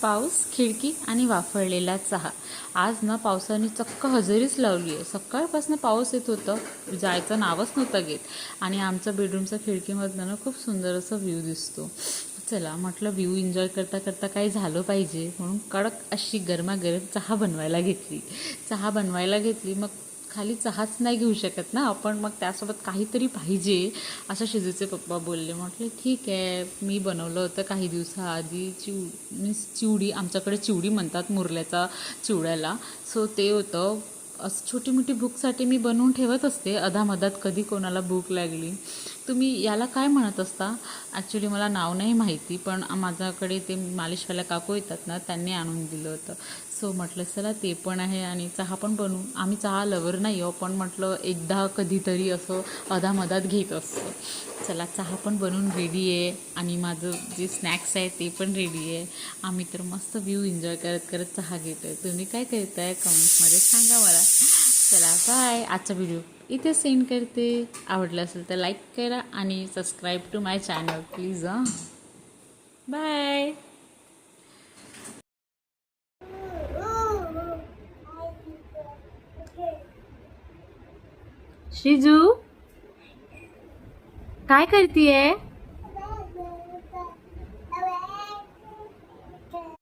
पाऊस, खिडकी आणि वाफळलेला चहा. आज ना पावसाने चक्क हजेरीच लावली आहे. सकाळपासून पाऊस येत होतं, जायचं नावच नव्हतं घेत. आणि आमच्या बेडरूमच्या खिडकीमधनं ना खूप सुंदर असा व्ह्यू दिसतो. चला म्हटलं व्ह्यू एन्जॉय करता करता काही झालं पाहिजे, म्हणून कडक अशी गरमागरम चहा बनवायला घेतली. मग खाली चहाच नाही घेऊ शकत ना आपण, मग त्यासोबत काहीतरी पाहिजे असं शिजूचे पप्पा बोलले. म्हटलं ठीक आहे, मी बनवलं होतं काही दिवसाआधी मीन्स चिवडी, आमच्याकडे चिवडी म्हणतात मुरल्याचा चिवड्याला. सो ते होतं. असं छोटी मोठी भूकसाठी मी बनवून ठेवत असते अधामधात, कधी कोणाला भूक लागली. तुम्ही याला काय म्हणत असता? ॲक्च्युली मला नाव नाही माहिती, पण माझ्याकडे ते मालिशवाल्या काकू येतात ना, त्यांनी आणून दिलं होतं. सो म्हटलं चला ते पण आहे आणि चहा पण बनवू. आम्ही चहा लवर नाही हो, पण म्हटलं एकदा कधीतरी असं अधामधात घेत असतो. चला चहा पण बनवून रेडी आहे आणि माझं जे स्नॅक्स आहे ते पण रेडी आहे. आम्ही तर मस्त व्ह्यू एन्जॉय करत करत चहा घेतो आहे. तुम्ही काय करताय कमेंट्समध्ये सांगा मला. चला बाय. आजचा व्हिडिओ इथे सेंड करते. आवडलं असेल तर लाईक करा आणि subscribe to my channel please. Bye. Shreeju काय करतीये?